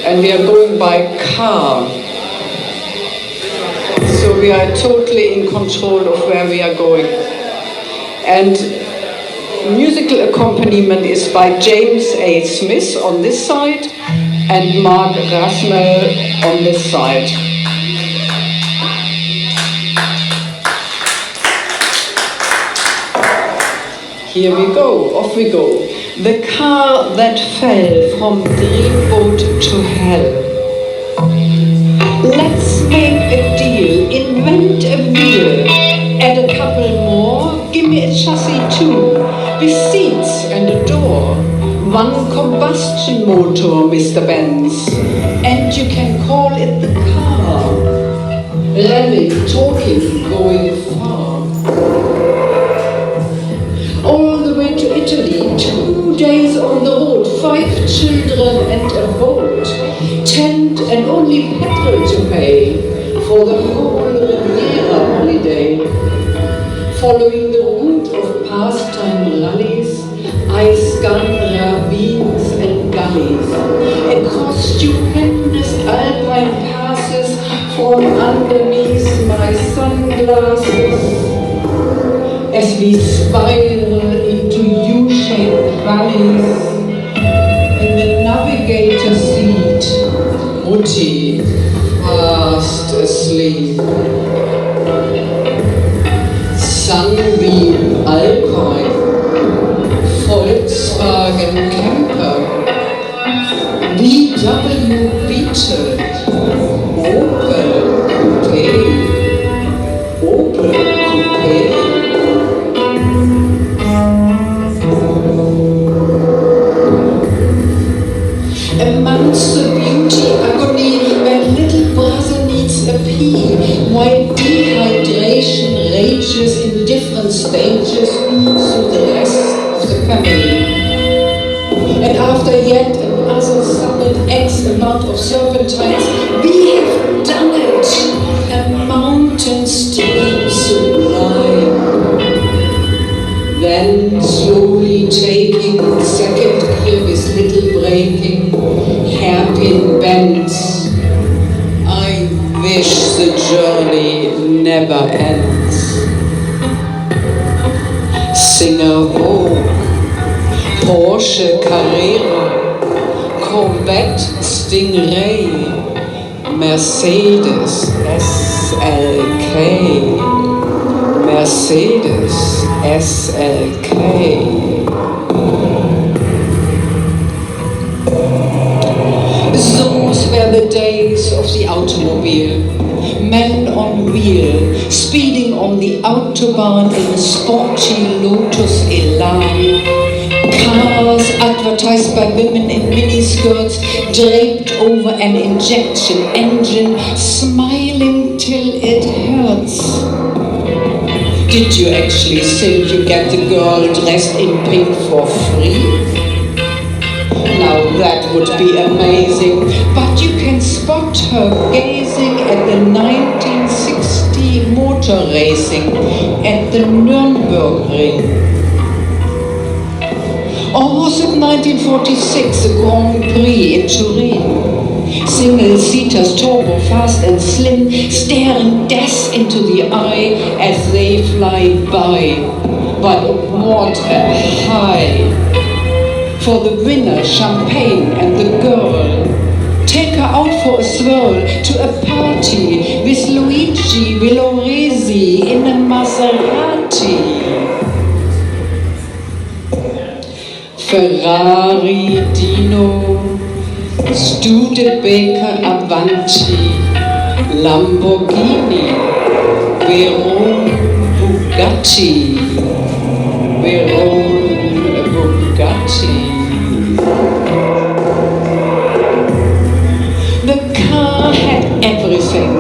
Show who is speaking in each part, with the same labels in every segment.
Speaker 1: And we are going by car. So we are totally in control of where we are going. And musical accompaniment is by James A. Smith on this side and Mark Rathmell on this side. Here we go, off we go. The car that fell from dreamboat to hell. Let's make a deal, invent a wheel, add a couple more, give me a chassis too, with seats and a door, one combustion motor, Mr. Benz, and you can call it the car, revving, talking, going far. All the way to Italy, 2 days on the road, 5 children and a boat, tent and only petrol to pay for the whole Riviera holiday. Following the route of pastime rallies, ice gun ravines and gullies, across stupendous alpine passes from underneath my sunglasses, as we spiral into U-shaped valleys. In the navigator seat, Mutti, fast asleep. Sunbeam Alpine, Volkswagen Camper, VW Beetle, Opel Coupe, Amongst the beauty agony where little brother needs a pee, while dehydration rages in different stages through the rest of the family. And after yet another solid X amount of serpentines, we have done it, a mountain stream sublime. Then slowly taking second crevice, little breaking, hairpin bends. I wish the journey never ends. Singer Vogue, Porsche Carrera, Corvette Stingray, Mercedes SLK, Mercedes SLK. Those were the days of the automobile. Men on wheel, speeding on the Autobahn in a sporty Lotus Elan. Cars advertised by women in miniskirts, draped over an injection engine, smiling till it hurts. Did you actually think you get the girl dressed in pink for free? Now that would be amazing, but you can spot her gazing at the 1960 motor racing at the Nürburgring. Or was it 1946, the Grand Prix in Turin? Single-seaters, turbo, fast and slim, staring death into the eye as they fly by. But what a high! For the winner, champagne and the girl. Take her out for a swirl to a party with Luigi Villoresi in a Maserati. Ferrari Dino, Studebaker Avanti, Lamborghini, Veyron Bugatti, Veyron Bugatti. The car had everything: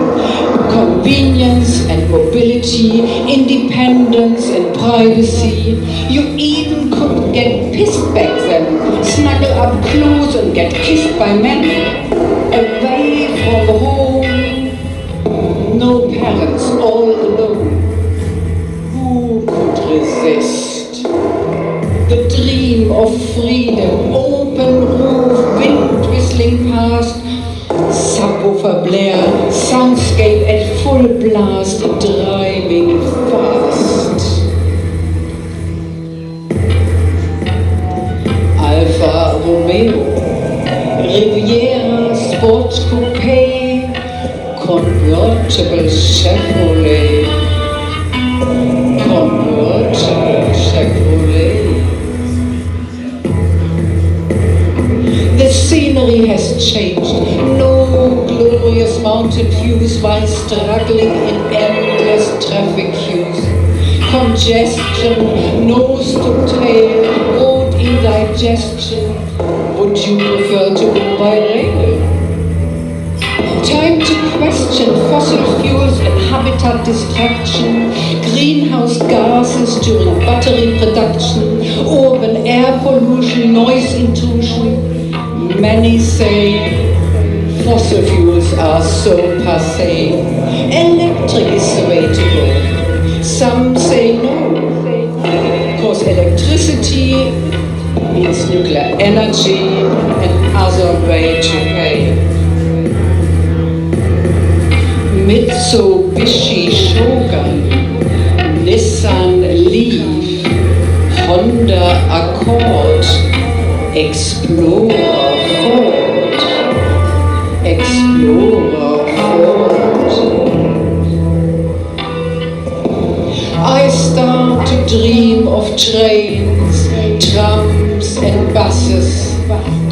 Speaker 1: convenience and mobility, independence and privacy. You even could get pissed back then, snuggle up close and get kissed by men. Away from home, no parents, all alone. Who could resist? The dream of freedom, open roof, wind whistling whizzing past, subwoofer blare, soundscape at full blast, driving fast. Alfa Romeo, Riviera Sport Coupé, convertible Chevrolet, convertible Chevrolet. The scenery has changed. No glorious mountain views while struggling in endless traffic queues. Congestion, nose to tail, road indigestion. Would you prefer to go by rail? Time to question fossil fuels and habitat destruction, greenhouse gases during battery production, urban air pollution, noise intrusion. Many say fossil fuels are so passé. Electric is the way to go. Some say no, because electricity means nuclear energy and other way to pay. Mitsubishi Shogun, Nissan Leaf, Honda Accord, Explorer Ford, Explorer Ford. I start to dream of trains, trams and buses,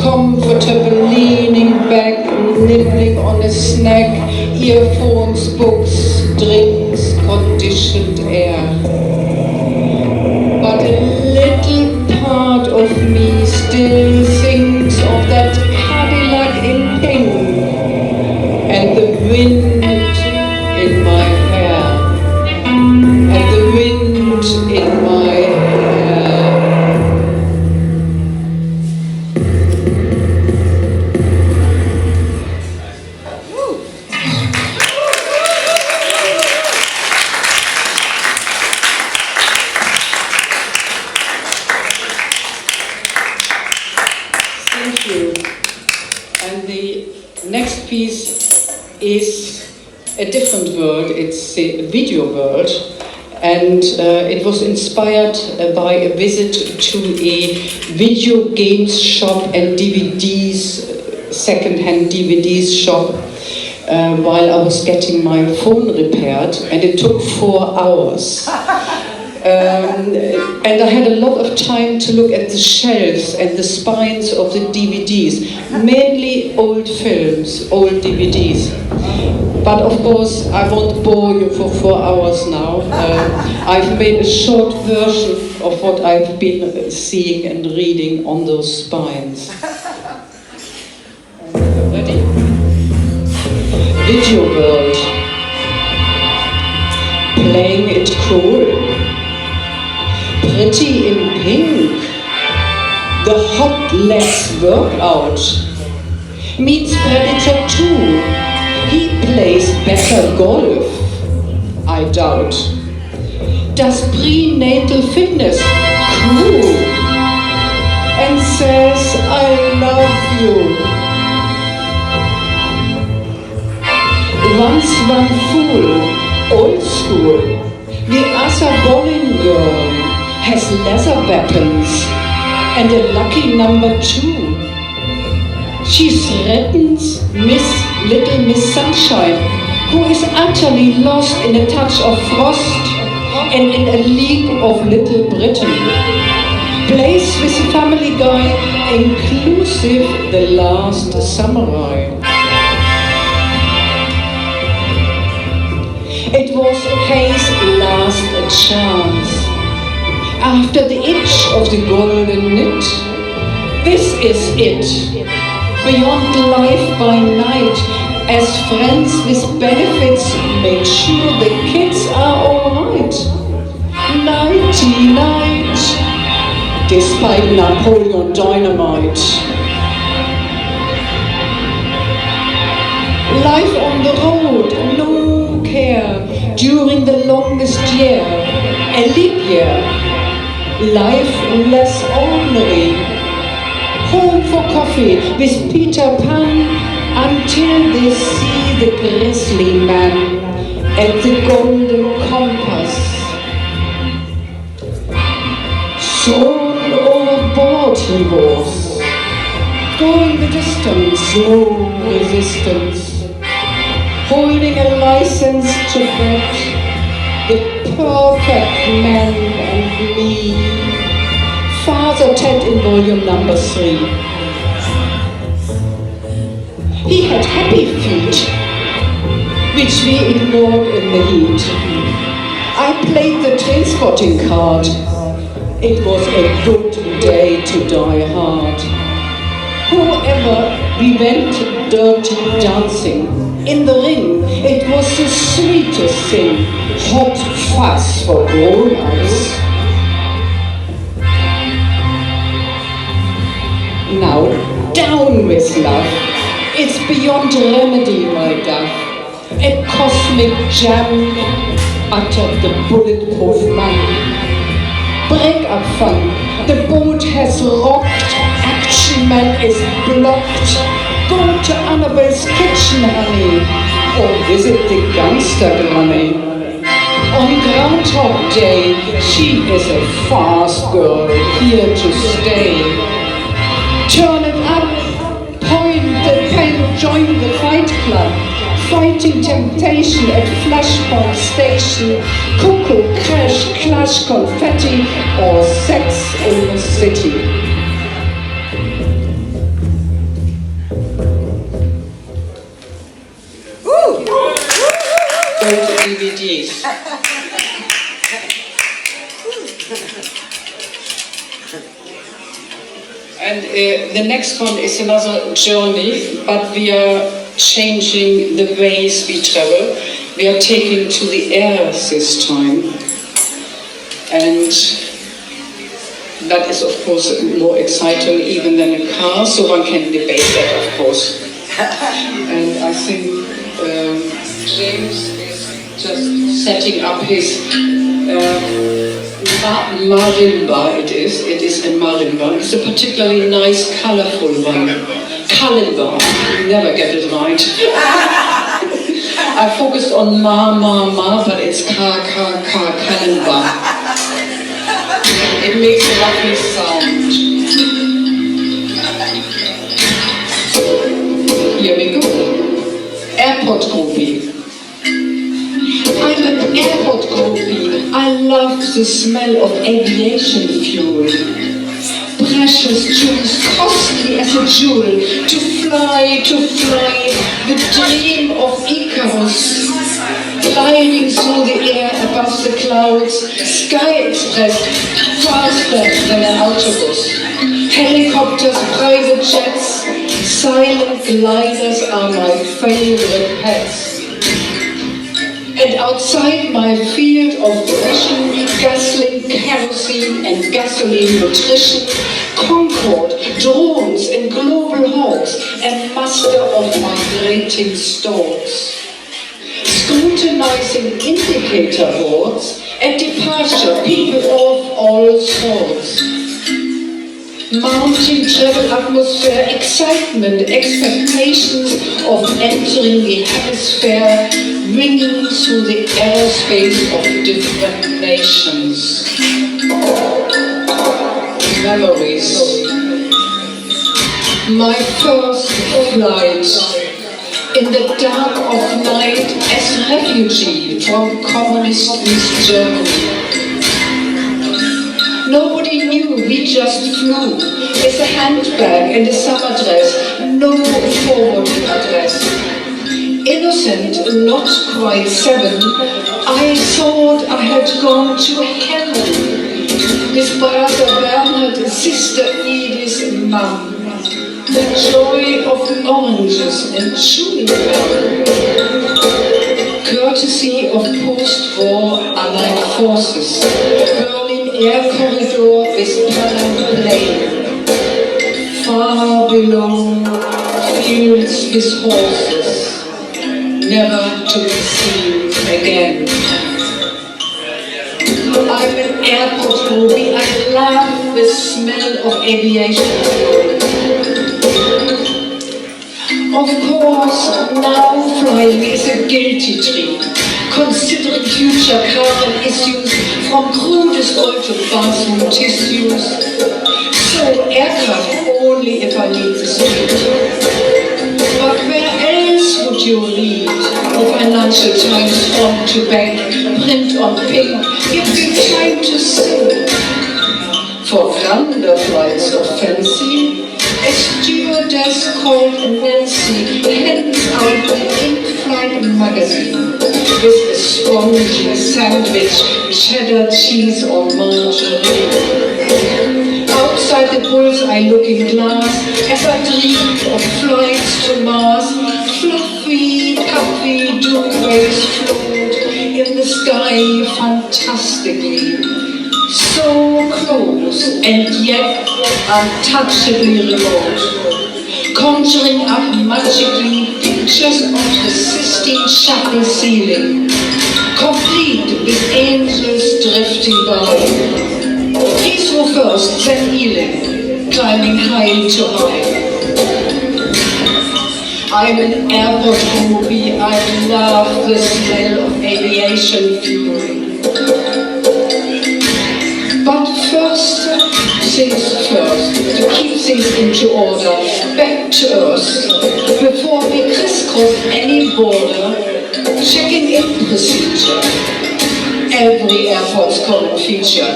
Speaker 1: comfortable leaning back, nibbling on a snack, earphones, books, drinks, conditioned air. But a little part of me still thinks of that Cadillac in pink and the wind in my hair, and the wind in my hair. Thank you. And the next piece is a different world. It's a video world, and it was inspired by a visit to a video games shop and DVDs, second-hand DVDs shop, while I was getting my phone repaired, and it took 4 hours. And I had a lot of time to look at the shelves and the spines of the DVDs, mainly old films, old DVDs. But of course, I won't bore you for 4 hours now. I've made a short version of what I've been seeing and reading on those spines. Ready? Video world. Playing it cool. Pretty in pink, the hot legs workout, meets Predator 2, he plays better golf, I doubt, does prenatal fitness, cool, and says I love you. Once one fool, old school, the other bowling girl, has laser weapons and a lucky number 2. She threatens Little Miss Sunshine, who is utterly lost in a touch of frost and in a league of Little Britain. Plays with the Family Guy, inclusive The Last Samurai. It was Hayes' last chance. After the itch of the golden knit, this is it. Beyond life by night, as friends with benefits, make sure the kids are alright. Nighty-night, despite Napoleon Dynamite. Life on the road, no care, during the longest year, a leap year. Life less ornery, home for coffee with Peter Pan until they see the grizzly man at the golden compass. Thrown overboard he was, going the distance, no resistance, holding a license to bet the perfect man and me. Father Ted in volume number 3. He had happy feet, which we ignored in the heat. I played the trainspotting card. It was a good day to die hard. However, we went dirty dancing. In the ring, it was the sweetest thing. Hot fuss for grown-ups. Now, down with love. It's beyond remedy, my dove. A cosmic gem uttered the bulletproof man. Break up fun. The boat has rocked. Action man is blocked. Go to Annabelle's kitchen, honey, or visit the gangster granny. On Groundhog Day, she is a fast girl here to stay. Turn it up, point the pen, join the fight club. Fighting temptation at Flashpoint Station. Cuckoo, crash, clash, confetti, or sex in the city. Woo! Go to DVDs. And the next one is another journey, but we are changing the ways we travel. We are taking to the air this time. And that is, of course, more exciting even than a car, so one can debate that, of course. And I think James is just setting up his marimba. It is a marimba. It's a particularly nice, colorful one. Kalimba, never get it right. I focused on ma, but it's kalimba. It makes a lovely sound. Here we go. Airport groupie. I'm an airport groupie. I love the smell of aviation fuel. Precious jewels, costly as a jewel. To fly, the dream of Icarus. Gliding through the air above the clouds. Sky Express, faster than an autobus. Helicopters, private jets, silent gliders are my favorite pets. And outside my field of passion, gasoline, kerosene and gasoline nutrition, Concorde, drones and global hawks, and master of migrating storks. Scrutinizing indicator boards, at departure, people of all sorts. Mounting travel atmosphere, excitement, expectations of entering the hemisphere, ringing through the airspace of different nations. Memories. My first flight in the dark of night as refugee from communist East Germany. Nobody knew, we just flew with a handbag and a summer dress, no forwarding address. Innocent, not quite 7, I thought I had gone to heaven with Brother Bernhard and Sister Edith's mum. The joy of oranges and chewing gum. Courtesy of post-war Allied forces. Berlin air corridor with Panam plane. Far below, fields with horses. Never to be seen again. I'm an airport movie. I love the smell of aviation. Of course, now flying is a guilty trip, considering future carbon issues from crudest oil to bathroom tissues. So aircraft only if I need the speed. But where else would you read the Financial Times front to back, print on pink, give me time to sing? For grander flights of fancy, a stewardess called Nancy hands out an in-flight magazine with a spongy sandwich, cheddar cheese or margarine. Outside the bullseye-looking glass, as I dream of flights to Mars, fluffy, puffy duvets float in the sky fantastically. So close and yet untouchably remote, conjuring up magically pictures of the Sistine Chapel ceiling, complete with angels drifting by. Heathrow first, then Ealing, climbing high to high. I'm an airport groupie, I love the smell of aviation fuel. But first things first, to keep things into order, back to Earth, before we crisscross any border, checking in procedure. Every airport's common feature.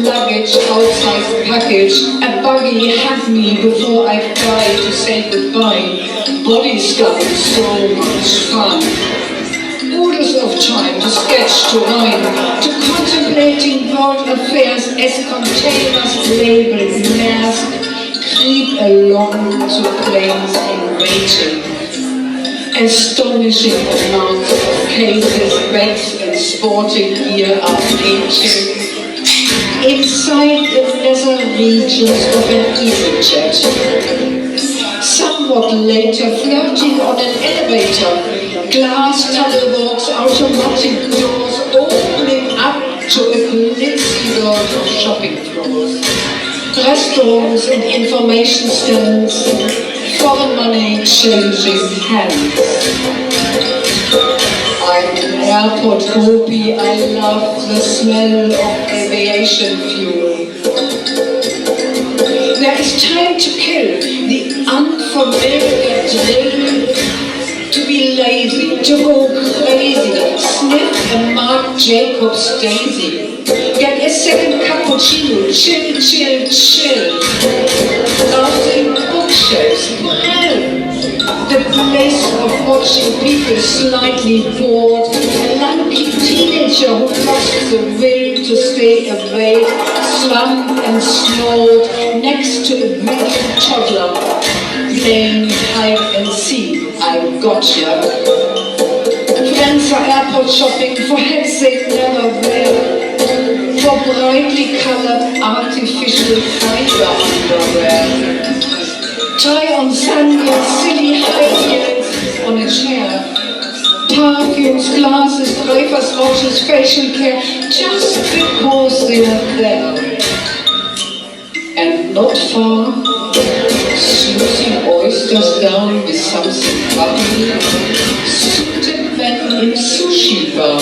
Speaker 1: Luggage outside the package, a buggy had me before I tried to say goodbye. Body scan, so much fun. Oodles of time to sketch, to rhyme, to contemplating world affairs as containers labeled masked creep along to planes in waiting. Astonishing amounts of cases, bags and sporting gear are aging. Inside the nether regions of an EasyJet. Somewhat later, flirting on an elevator, glass tunnel walks, automatic doors opening up to a glitzy world of shopping floors. Restaurants and information stands, foreign money changing hands. I'm an airport groupie, I love the smell of aviation fuel. There is time to kill the unfamiliar drill, to be lazy, to go crazy, sniff a Marc Jacobs daisy, get a second cappuccino, chill, chill, chill, browsing bookshelves, the place of watching people slightly bored, a lumpy teenager who lost the will to stay awake, slumped and snored next to a beautiful toddler, playing hide and seek. I gotcha. Friends are airport shopping for hats they never wear, for brightly colored artificial fiber underwear. Try on sandals, silly high heels on a chair. Perfumes, glasses, drivers' watches, facial care, just because they are there. And not far, sluicing oysters down with something bubbly, suited men in sushi bar,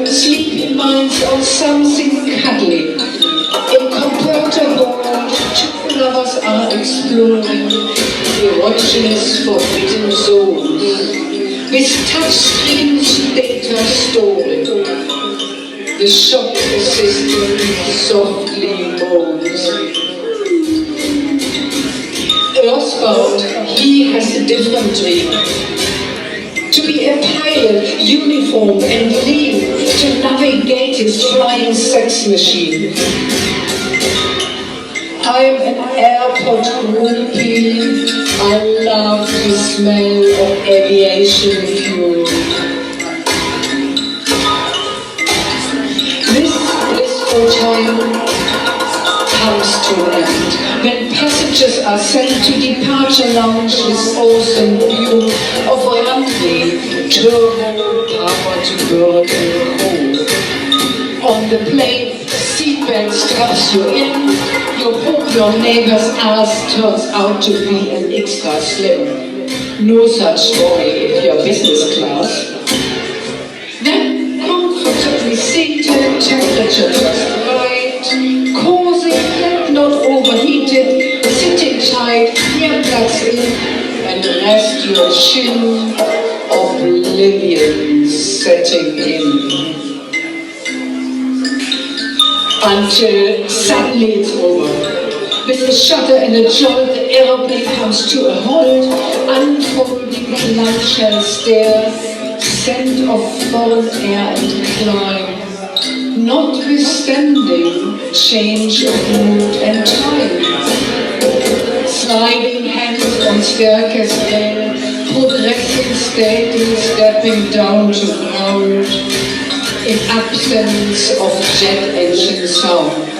Speaker 1: sleepy minds on something cuddly. In computer world, two lovers are exploring erogenous forbidden zones, with touchscreens data stolen. The shop assistant softly moans. Earthbound, he has a different dream. To be a pilot, uniform and lean, to navigate his flying sex machine. I'm an airport groupie. I love the smell of aviation fuel. This blissful time comes to an end when passengers are sent to departure lounge with awesome view of runway, turbo, power to burn and cold. On the plane, seatbelt straps you in, you hope your neighbor's ass turns out to be an extra slim. No such worry if you're business class. Then comfortably seated, temperature just right, cozy yet not overheated, sitting tight, earplugs in, and rest your chin, oblivion setting in. Until suddenly it's over. With a shudder and a jolt, the aeroplane comes to a halt, unfolding clamshell stare, scent of foreign air and climb, notwithstanding change of mood and time. Sliding hands on staircase rail, progressing steadily, stepping down to ground, in absence of jet engine sound,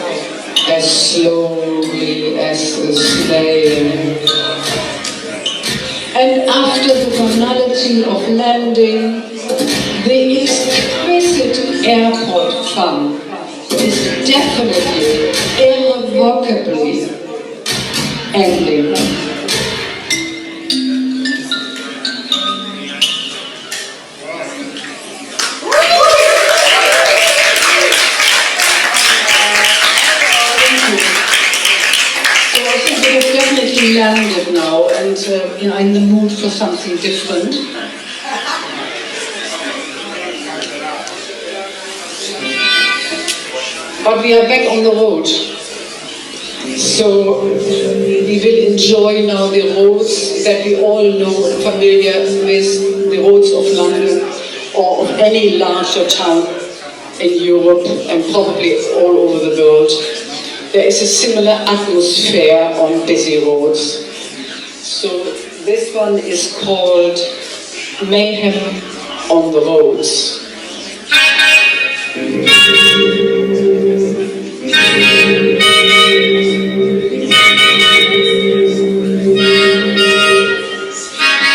Speaker 1: as slowly as a snail. And after the banality of landing, the exquisite airport fun is definitely, irrevocably ending. Landed now and in the mood for something different. But we are back on the road. So we will enjoy now the roads that we all know and familiar with, the roads of London or of any larger town in Europe and probably all over the world. There is a similar atmosphere on busy roads. So this one is called Mayhem on the Roads.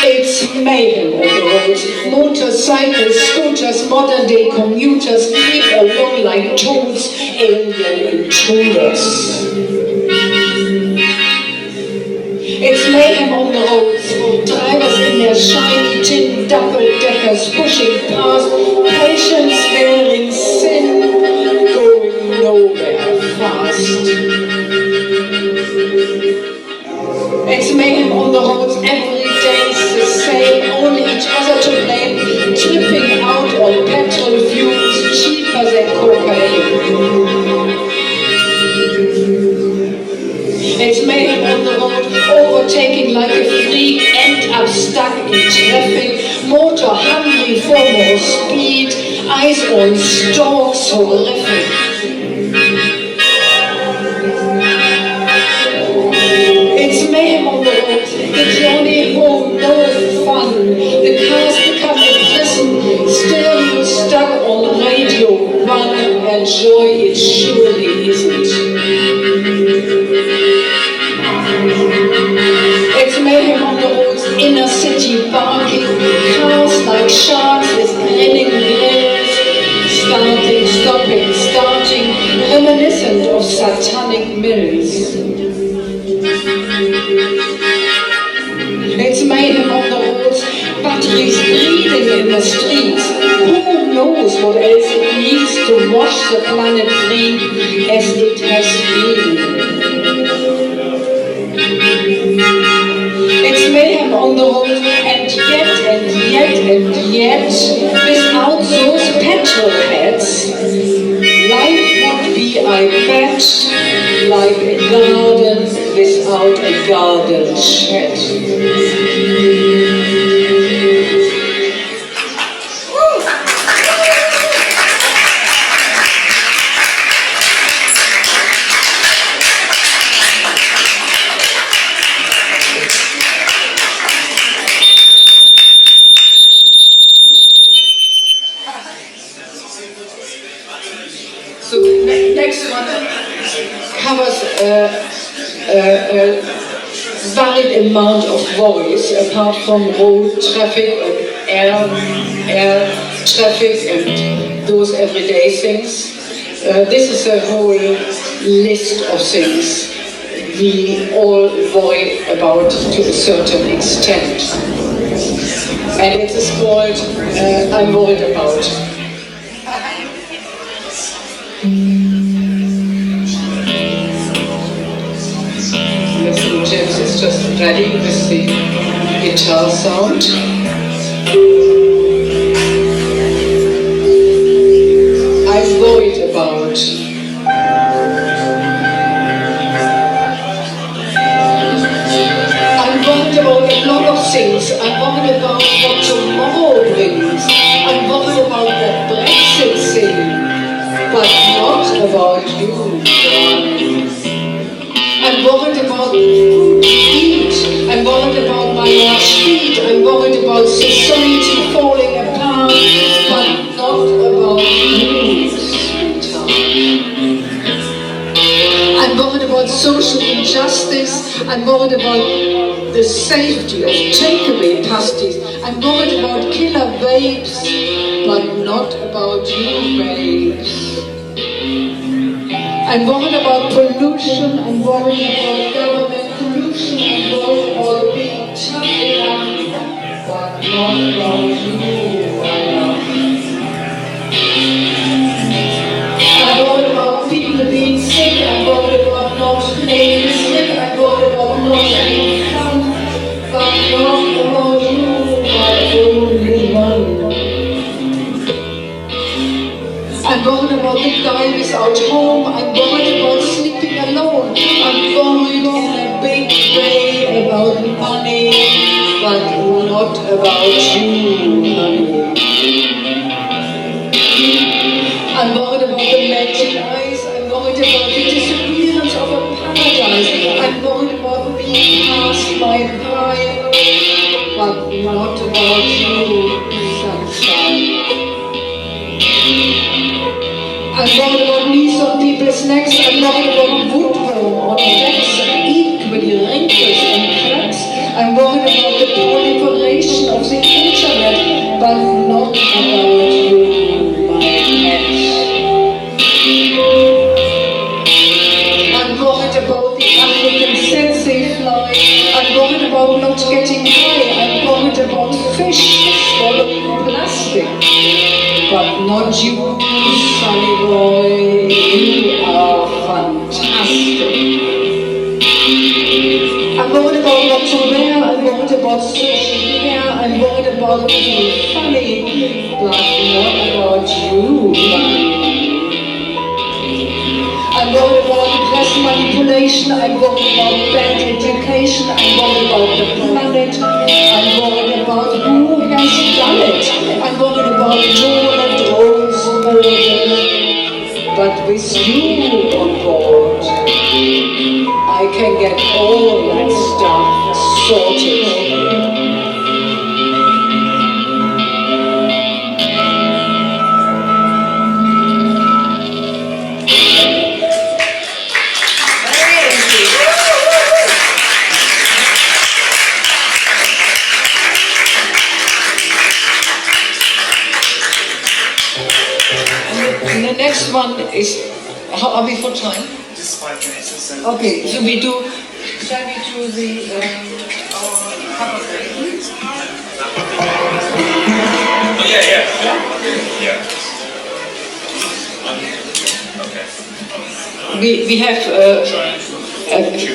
Speaker 1: It's mayhem on the roads. Motorcycles, scooters, modern day commuters creep along like toads, alien intruders. It's mayhem on the roads, drivers in their shiny tin double-deckers pushing past, patients bearing sin, going nowhere fast. It's mayhem on the roads, every day's the same, only each other to blame, tripping out on petrol fumes cheaper than cocaine. It's mayhem on the road, overtaking like a freak, end up stuck in traffic, motor hungry for more speed, eyes on stalks horrific. It's mayhem on the road, the journey home no fun, the cars become a prison, stereo stuck on radio 1, and joy it surely isn't. It's mayhem on the roads, inner city barking, cars like sharks with grinning grills, starting, stopping, starting, reminiscent of satanic mills. It's mayhem on the roads, batteries bleeding in the streets. Who knows what else it needs to wash the planet clean as it has been. It's mayhem on the road, and yet, without those petrol heads, life would be, I bet, like a garden without a garden shed. So the next one covers a varied amount of worries apart from road traffic and air traffic and those everyday things. This is a whole list of things we all worry about to a certain extent. and it is called I'm Worried About. Listen, James is just ready with the guitar sound. I'm worried about. I'm worried about a lot of things. I'm worried about what tomorrow brings. I'm worried about that Brexit thing, but not about you. I'm worried about food to eat. I'm worried about my last feet. I'm worried about society falling apart, but not about you, sweetheart. I'm worried about social injustice. I'm worried about the safety of takeaway pasties. I'm worried about killer babes, but not about you, babes. I'm worried about pollution, I'm worried about government pollution, I'm worried about being tough enough, but not about you, I'm worried about people being sick, I'm worried about not playing sick, I'm worried about not having fun, but not about you, my only one. I'm worried about the guy without home, I'm worried about sleeping alone, I'm worried in a big way about money, but not about you, honey. I'm worried about the magic eyes, I'm worried about the disappearance of a paradise, I'm worried about being past my prime, but not about you, sunshine. I'm worried about knees on people's necks, I'm worried about woodworm on decks, equally wrinkles and cracks. I'm worried about the proliferation of the internet, but not about you, my pet. I'm worried about the African sensei fly, I'm worried about not getting high, I'm worried about fish swallowing plastic. But not you, sunny boy, you are fantastic. I'm worried about what to wear, I'm worried about social care, I'm worried about being funny, but not about you, I'm worried about dress manipulation, I'm worried about bad education, I'm worried about the planet, I'm worried about who has done it, I'm worried about Donald Rose murder, but with you on board, I can get all that stuff sorted. And the next one is, how are we for time?
Speaker 2: Just 5 minutes.
Speaker 1: Okay, so we do, shall we do the cover break?
Speaker 2: Oh, yeah. Okay.
Speaker 1: We have a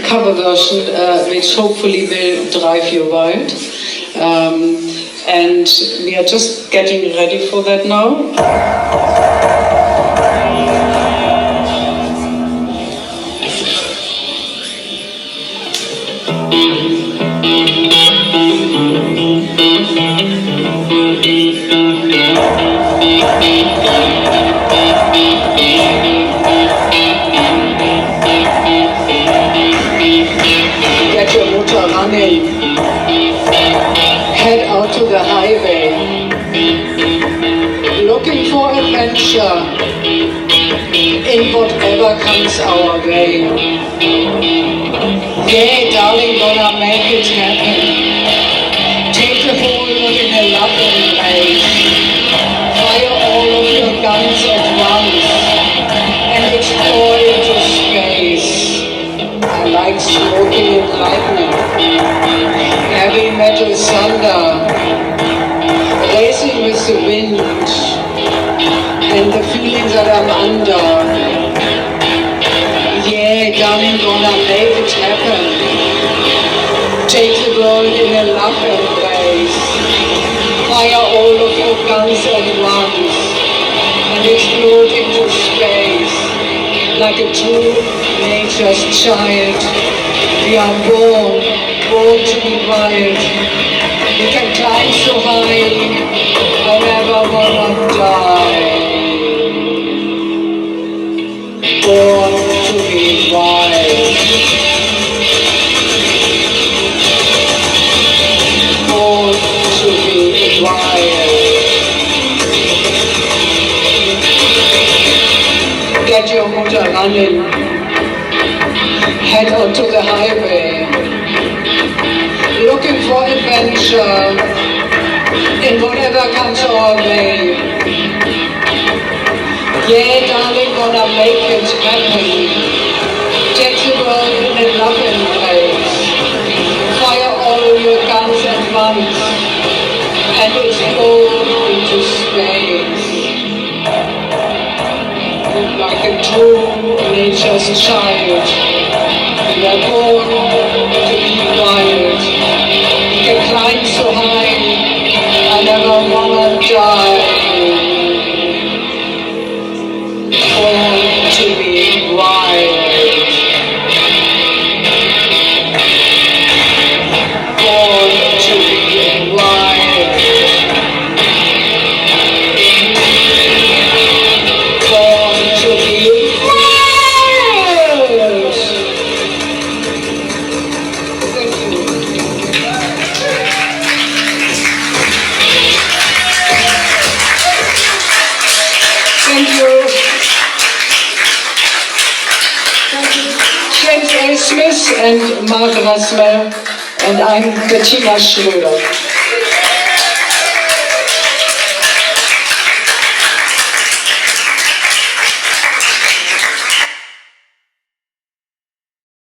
Speaker 1: cover version which hopefully will drive you wild. And we are just getting ready for that now. Get your motor running. Head out to the highway. Looking for adventure in whatever comes our way. Yeah, darling, gonna make it happen. Take the whole world in a love embrace. Fire all of your guns at once and explore into space. I like smoking and lightning, heavy metal thunder, the wind and the feelings that I'm under. Yeah, darling, gonna make it happen. Take the world in a love embrace. Fire all of your guns at once and explode into space. Like a true nature's child, we are born to be wild. We can climb so high, I never wanna die. Born to be wild. Born to be wild. Get your motor running. Head onto the highway. Looking for adventure in whatever comes our way. Yeah, darling, gonna make it happen. Take the world in a love embrace. Fire all your guns at once and explode into space. Like a true nature's child, we are born to be wild. We can climb so high, I never wanna die. Born to be wild. Born to be wild. Born to be wild. Thank you. Thank you. James A. Smith and Mark Rathmell, and I'm Bettina Schroeder.